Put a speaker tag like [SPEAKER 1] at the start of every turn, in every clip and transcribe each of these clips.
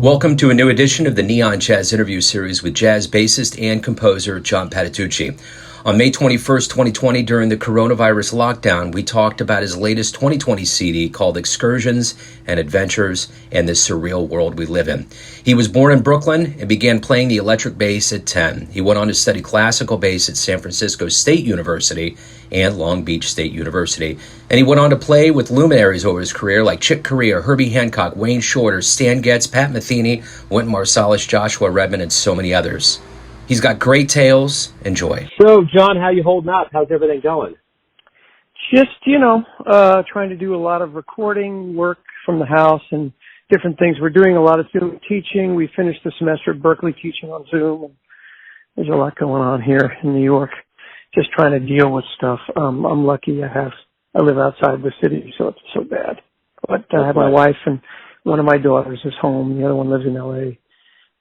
[SPEAKER 1] Welcome to a new edition of the Neon Jazz interview series with jazz bassist and composer John Patitucci. On May 21st, 2020, during the coronavirus lockdown, we talked about his latest 2020 CD called Excursions and Adventures and the Surreal World We Live In. He was born in Brooklyn and began playing the electric bass at 10. He went on to study classical bass at San Francisco State University and Long Beach State University. And he went on to play with luminaries over his career like Chick Corea, Herbie Hancock, Wayne Shorter, Stan Getz, Pat Metheny, Wynton Marsalis, Joshua Redman, and so many others. He's got great tales. Enjoy.
[SPEAKER 2] So, John, how you holding up? How's everything going?
[SPEAKER 3] Just, trying to do a lot of recording work from the house and different things. We're doing a lot of Zoom teaching. We finished the semester at Berkeley teaching on Zoom. There's a lot going on here in New York. Just trying to deal with stuff. I'm lucky I live outside the city, so it's so bad. But I have my wife and one of my daughters is home. The other one lives in L.A.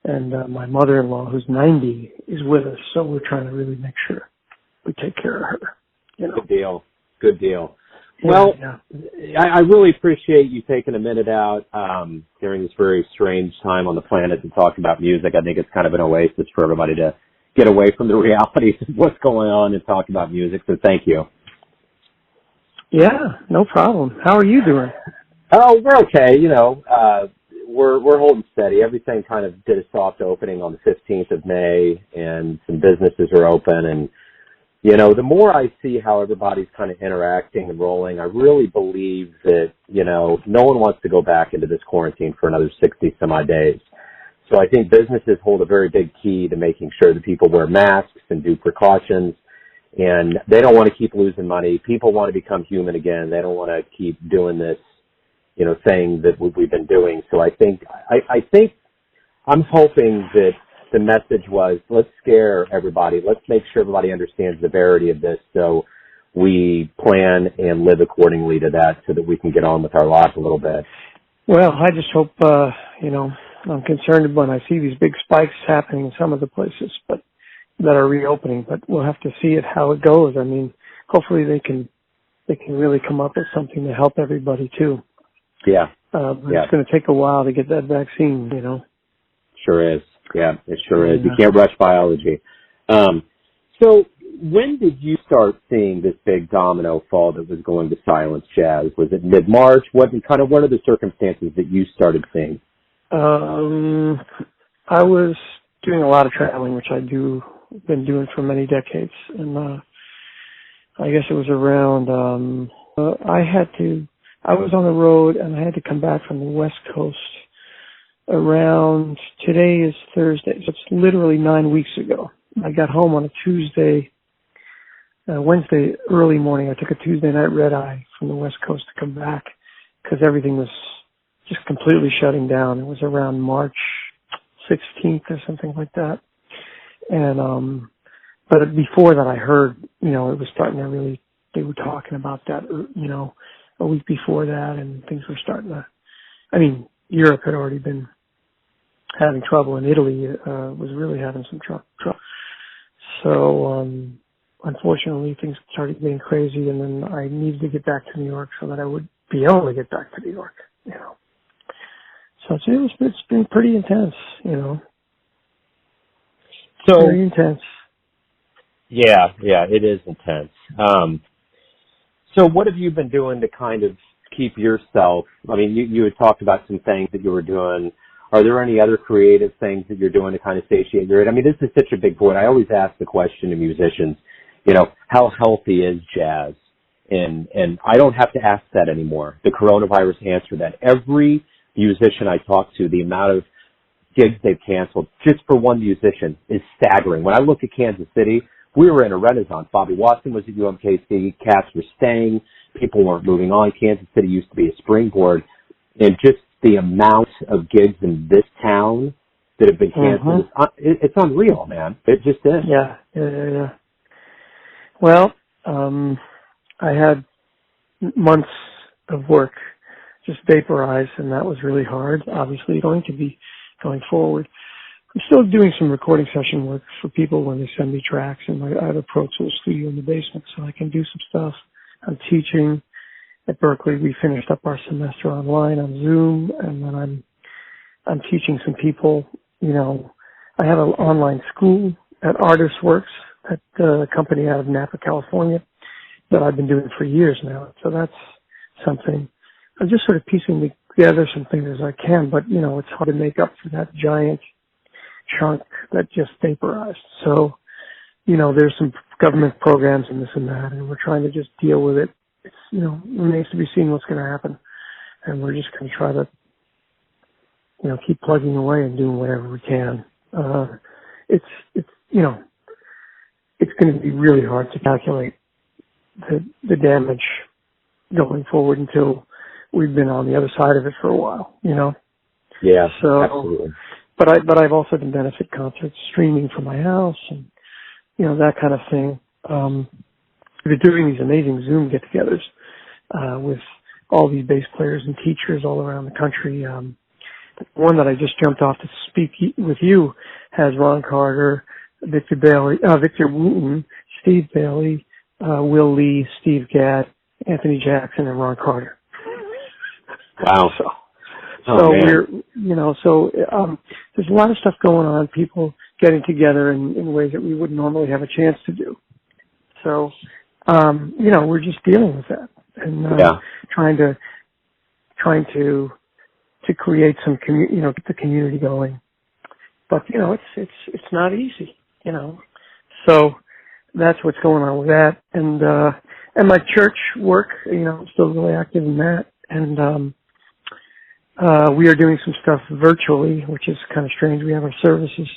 [SPEAKER 3] And my mother-in-law, who's 90, is with us. So we're trying to really make sure we take care of her.
[SPEAKER 2] Good deal. Good deal. Well, yeah. I really appreciate you taking a minute out during this very strange time on the planet to talk about music. I think it's kind of an oasis for everybody to get away from the realities of what's going on and talk about music. So thank you.
[SPEAKER 3] Yeah, no problem. How are you doing?
[SPEAKER 2] Oh, we're okay. We're holding steady. Everything kind of did a soft opening on the 15th of May, and some businesses are open. And, the more I see how everybody's kind of interacting and rolling, I really believe that, no one wants to go back into this quarantine for another 60 some odd days. So I think businesses hold a very big key to making sure that people wear masks and do precautions. And they don't want to keep losing money. People want to become human again. They don't want to keep doing this, thing that we've been doing. So I think I'm hoping that the message was, let's scare everybody. Let's make sure everybody understands the severity of this so we plan and live accordingly to that so that we can get on with our lives a little bit.
[SPEAKER 3] Well, I just hope, I'm concerned when I see these big spikes happening in some of the places that are reopening, but we'll have to see how it goes. I mean, hopefully they can really come up with something to help everybody too.
[SPEAKER 2] Yeah.
[SPEAKER 3] It's going to take a while to get that vaccine,
[SPEAKER 2] Sure is. Yeah, it sure is. You can't rush biology. So when did you start seeing this big domino fall that was going to silence jazz? Was it mid-March? What are the circumstances that you started seeing?
[SPEAKER 3] I was doing a lot of traveling, which been doing for many decades. And I guess it was around, I was on the road and I had to come back from the West Coast around, today is Thursday, so it's literally 9 weeks ago. I got home on a Tuesday, Wednesday early morning. I took a Tuesday night red eye from the West Coast to come back because everything was just completely shutting down. It was around March 16th or something like that. And, but before that I heard, it was starting to really, they were talking about that, a week before that, and things were starting to, Europe had already been having trouble, and Italy was really having some trouble. So, unfortunately, things started getting crazy, and then I needed to get back to New York so that I would be able to get back to New York, So it's been pretty intense,
[SPEAKER 2] So,
[SPEAKER 3] very intense.
[SPEAKER 2] Yeah, it is intense. So what have you been doing to kind of keep yourself, you had talked about some things that you were doing. Are there any other creative things that you're doing to kind of satiate your, this is such a big point. I always ask the question to musicians, how healthy is jazz? And I don't have to ask that anymore. The coronavirus answered that. Every musician I talk to, the amount of gigs they've canceled just for one musician is staggering. When I look at Kansas City, we were in a renaissance. Bobby Watson was at UMKC. Cats were staying. People weren't moving on. Kansas City used to be a springboard. And just the amount of gigs in this town that have been canceled, it's unreal, man. It just is.
[SPEAKER 3] Yeah. Well, I had months of work just vaporized, and that was really hard, obviously, going to be going forward. I'm still doing some recording session work for people when they send me tracks, and I have a Pro Tools studio in the basement, so I can do some stuff. I'm teaching at Berkeley. We finished up our semester online on Zoom, and then I'm I'm teaching some people, I have an online school at Artist Works, at a company out of Napa, California, that I've been doing for years now. So that's something. I'm just sort of piecing together some things as I can, but, it's hard to make up for that giant chunk that just vaporized. So, there's some government programs and this and that, and we're trying to just deal with it. It's, remains to be seen what's going to happen. And we're just going to try to, keep plugging away and doing whatever we can. It's going to be really hard to calculate the damage going forward until we've been on the other side of it for a while,
[SPEAKER 2] Yeah,
[SPEAKER 3] so,
[SPEAKER 2] absolutely.
[SPEAKER 3] But I've also done benefit concerts streaming from my house and, that kind of thing. We're doing these amazing Zoom get-togethers, with all these bass players and teachers all around the country. The one that I just jumped off to speak with you has Ron Carter, Victor Wooten, Steve Bailey, Will Lee, Steve Gadd, Anthony Jackson, and Ron Carter.
[SPEAKER 2] Wow.
[SPEAKER 3] So there's a lot of stuff going on, people getting together in ways that we wouldn't normally have a chance to do. So, we're just dealing with that and trying to create some get the community going. But it's not easy, So that's what's going on with that, and my church work, I'm still really active in that, and we are doing some stuff virtually, which is kind of strange. We have our services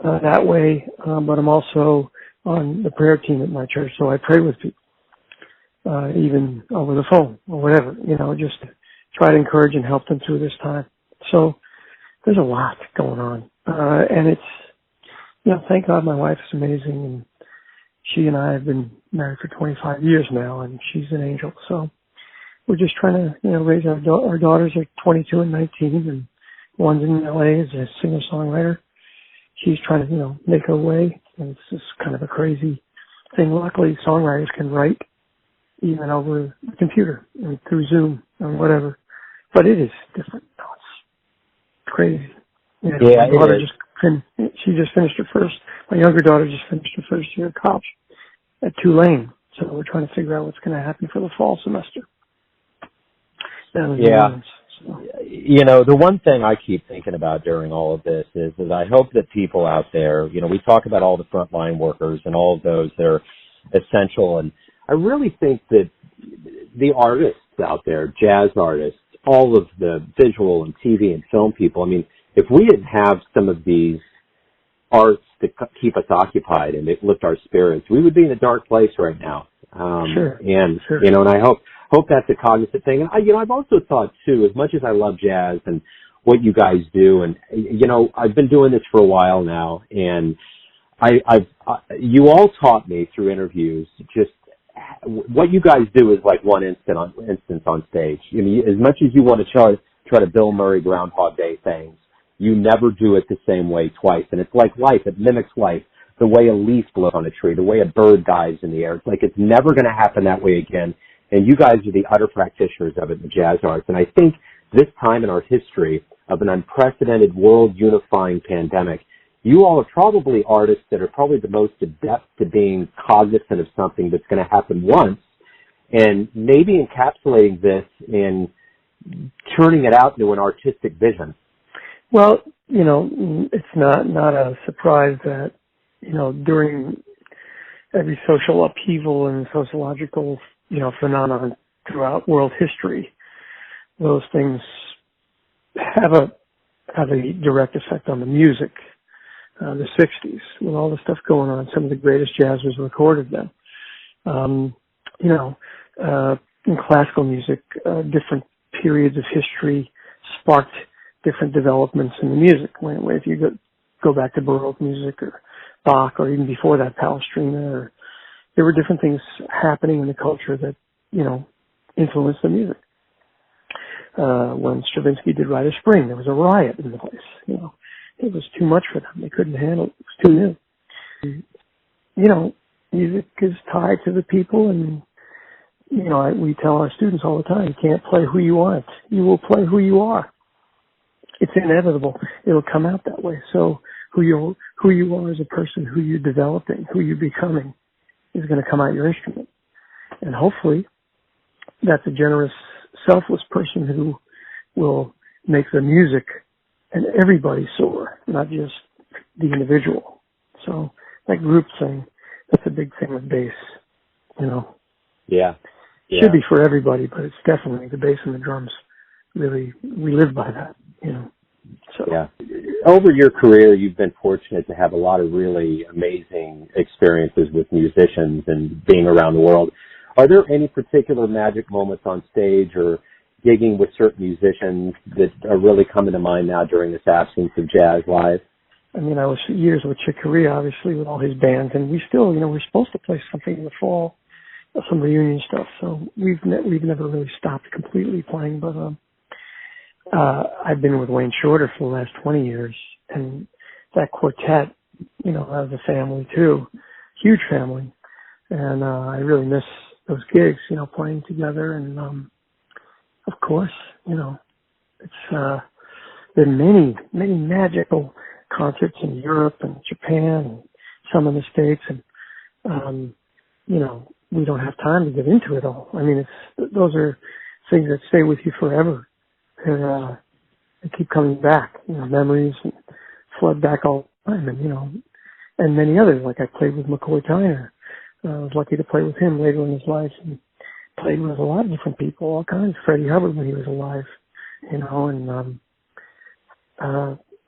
[SPEAKER 3] that way, but I'm also on the prayer team at my church, so I pray with people, even over the phone or whatever, just to try to encourage and help them through this time. So there's a lot going on, and it's, thank God my wife is amazing, and she and I have been married for 25 years now, and she's an angel. So we're just trying to, raise our daughters are 22 and 19, and one's in LA as a singer-songwriter. She's trying to, make her way, and it's just kind of a crazy thing. Luckily, songwriters can write even over the computer and through Zoom or whatever, but it is different. No, it's crazy. My daughter she just finished my younger daughter just finished her first year of college at Tulane, so we're trying to figure out what's going to happen for the fall semester.
[SPEAKER 2] The one thing I keep thinking about during all of this is I hope that people out there, we talk about all the frontline workers and all of those that are essential, and I really think that the artists out there, jazz artists, all of the visual and TV and film people, I mean, if we didn't have some of these arts to keep us occupied and lift our spirits, we would be in a dark place right now.
[SPEAKER 3] Sure.
[SPEAKER 2] And I hope that's a cognizant thing. And I've also thought too, as much as I love jazz and what you guys do, and I've been doing this for a while now, and you all taught me through interviews just what you guys do is like one instance on stage. As much as you want to try to Bill Murray Groundhog Day things, you never do it the same way twice. And it's like life. It mimics life. The way a leaf blows on a tree, the way a bird dives in the air. It's like it's never going to happen that way again. And you guys are the utter practitioners of it in the jazz arts. And I think this time in our history of an unprecedented world-unifying pandemic, you all are probably artists that are probably the most adept to being cognizant of something that's going to happen once and maybe encapsulating this and turning it out into an artistic vision.
[SPEAKER 3] Well, it's not a surprise that, during every social upheaval and sociological, phenomenon throughout world history, those things have a direct effect on the music. The 60s, with all the stuff going on, some of the greatest jazz was recorded then. In classical music, different periods of history sparked different developments in the music. If you go back to Baroque music or Bach, or even before that, Palestrina, there were different things happening in the culture that, influenced the music. When Stravinsky did Rite of Spring, there was a riot in the place, It was too much for them. They couldn't handle it. It was too new. Music is tied to the people, and, we tell our students all the time, you can't play who you aren't. You will play who you are. it's inevitable. It'll come out that way. So who you are as a person, who you're developing, who you're becoming, is going to come out your instrument. And hopefully, that's a generous, selfless person who will make the music and everybody soar, not just the individual. So that group thing, that's a big thing with bass, you know.
[SPEAKER 2] Yeah.
[SPEAKER 3] Should be for everybody, but it's definitely the bass and the drums. Really, we live by that, you know. So.
[SPEAKER 2] Yeah. Over your career, you've been fortunate to have a lot of really amazing experiences with musicians and being around the world. Are there any particular magic moments on stage or gigging with certain musicians that are really coming to mind now during this absence of jazz live?
[SPEAKER 3] I mean, I was years with Chick Corea, obviously, with all his bands, and we still, you know, we're supposed to play something in the fall, some reunion stuff. So we've never really stopped completely playing, but I've been with Wayne Shorter for the last 20 years, and that quartet, you know, as a family too, huge family, and I really miss those gigs, you know, playing together, and of course, you know, it's been many magical concerts in Europe and Japan and some in the States, and you know, we don't have time to get into it all. I mean, those are things that stay with you forever. They keep coming back, you know, memories and flood back all the time, and, you know, and many others. Like I played with McCoy Tyner. I was lucky to play with him later in his life, and played with a lot of different people, all kinds. Freddie Hubbard when he was alive, you know, and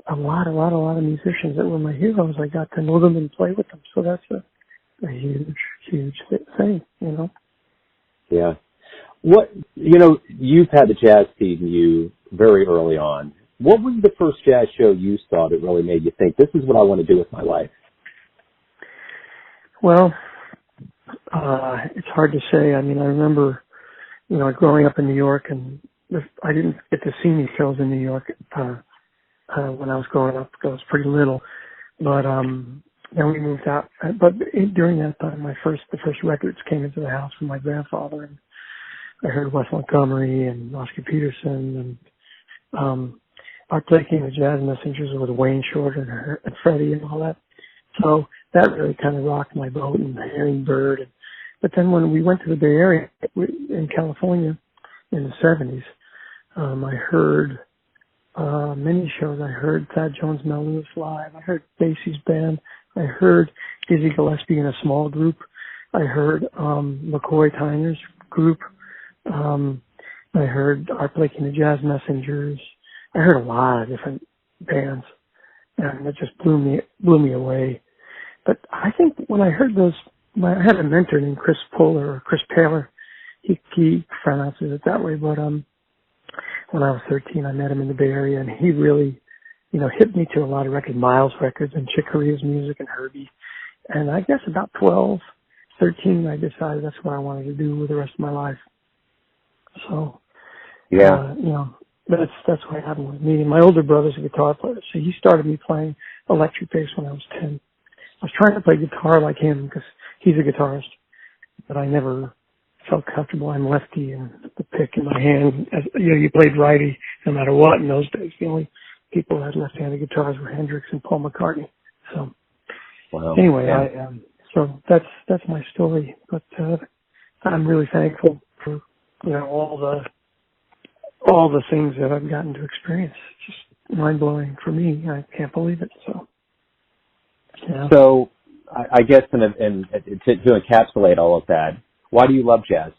[SPEAKER 3] a lot of musicians that were my heroes. I got to know them and play with them, so that's a huge thing, you know.
[SPEAKER 2] Yeah. What, you know, you've had the jazz seed in you very early on. What was the first jazz show you saw that really made you think, this is what I want to do with my life?
[SPEAKER 3] Well, it's hard to say. I mean, I remember, you know, growing up in New York, and I didn't get to see any shows in New York when I was growing up because I was pretty little. But then we moved out. But during that time, the first records came into the house from my grandfather, and I heard Wes Montgomery and Oscar Peterson, and Art Blakey and the Jazz Messengers with Wayne Shorter and Freddie and all that. So that really kind of rocked my boat, and Herring Bird. But then when we went to the Bay Area in California in the 70s, I heard many shows. I heard Thad Jones Mel Lewis live. I heard Basie's band. I heard Dizzy Gillespie in a small group. I heard McCoy Tyner's group. I heard Art Blakey and the Jazz Messengers. I heard a lot of different bands, and it just blew me away. But I think when I heard those, I had a mentor named Chris Poehler, or Chris Taylor. He pronounces it that way, but when I was 13, I met him in the Bay Area, and he really, you know, hit me to a lot of Miles records and Chick Corea's music and Herbie. And I guess about 12, 13, I decided that's what I wanted to do with the rest of my life. So,
[SPEAKER 2] yeah,
[SPEAKER 3] you know, that's what happened with me. And my older brother's a guitar player, so he started me playing electric bass when I was 10. I was trying to play guitar like him because he's a guitarist, but I never felt comfortable. I'm lefty, and the pick in my hand, you know, you played righty no matter what in those days. The only people who had left-handed guitars were Hendrix and Paul McCartney. So, anyway,
[SPEAKER 2] yeah.
[SPEAKER 3] So that's my story. But I'm really thankful for, you know, all the things that I've gotten to experience. It's just mind-blowing for me. I can't believe it. So, yeah.
[SPEAKER 2] So I guess to encapsulate all of that, why do you love jazz?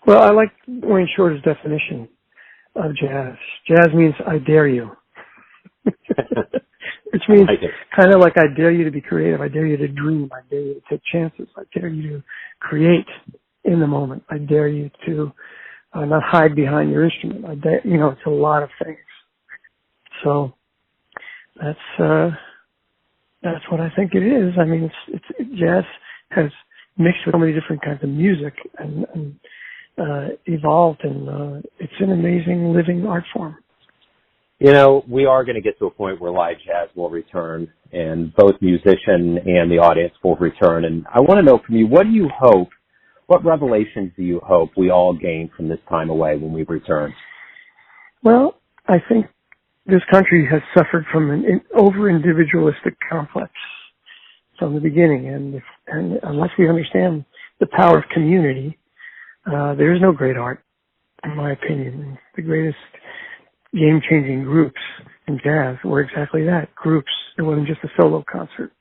[SPEAKER 3] Well, I like Wayne Shorter's definition of jazz. Jazz means I dare you. Which means kind of like I dare you to be creative. I dare you to dream. I dare you to take chances. I dare you to create in the moment. I dare you to not hide behind your instrument. You know, it's a lot of things. So that's what I think it is. I mean, jazz has mixed with so many different kinds of music and evolved, and it's an amazing living art form.
[SPEAKER 2] You know, we are going to get to a point where live jazz will return, and both musician and the audience will return. And I want to know from you, what revelations do you hope we all gain from this time away when we return?
[SPEAKER 3] Well, I think this country has suffered from an over-individualistic complex from the beginning, and unless we understand the power of community, there is no great art, in my opinion. The greatest game-changing groups in jazz were exactly that, groups. It wasn't just a solo concert.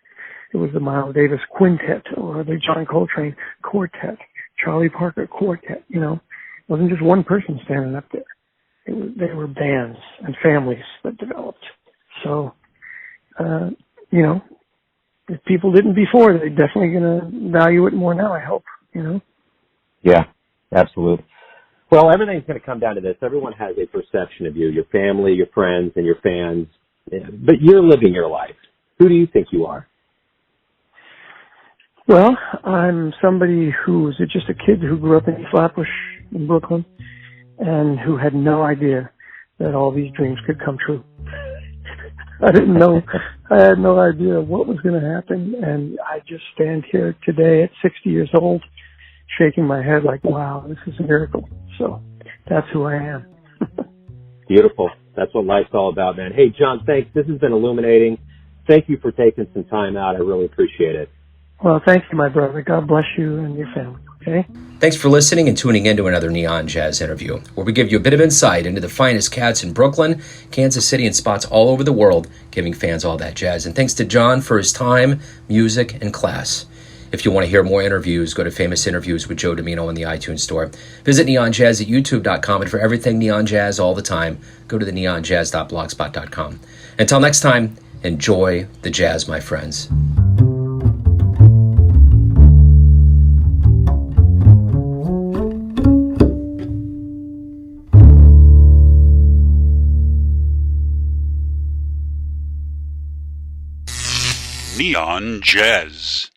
[SPEAKER 3] It was the Miles Davis Quintet or the John Coltrane Quartet, Charlie Parker Quartet, you know. It wasn't just one person standing up there. They were bands and families that developed. So, you know, if people didn't before, they're definitely going to value it more now, I hope, you know?
[SPEAKER 2] Yeah, absolutely. Well, everything's going to come down to this. Everyone has a perception of you, your family, your friends, and your fans. But you're living your life. Who do you think you are?
[SPEAKER 3] Well, I'm somebody who was just a kid who grew up in Flatbush in Brooklyn and who had no idea that all these dreams could come true. I didn't know. I had no idea what was going to happen, and I just stand here today at 60 years old shaking my head like, wow, this is a miracle. So that's who I am.
[SPEAKER 2] Beautiful. That's what life's all about, man. Hey, John, thanks. This has been illuminating. Thank you for taking some time out. I really appreciate it.
[SPEAKER 3] Well, thank you, my brother. God bless you and your family, okay?
[SPEAKER 1] Thanks for listening and tuning in to another Neon Jazz interview, where we give you a bit of insight into the finest cats in Brooklyn, Kansas City, and spots all over the world, giving fans all that jazz. And thanks to John for his time, music, and class. If you want to hear more interviews, go to Famous Interviews with Joe Domino in the iTunes Store. Visit neonjazz at youtube.com, and for everything Neon Jazz all the time, go to the neonjazz.blogspot.com. Until next time, enjoy the jazz, my friends.
[SPEAKER 4] Neon Jazz.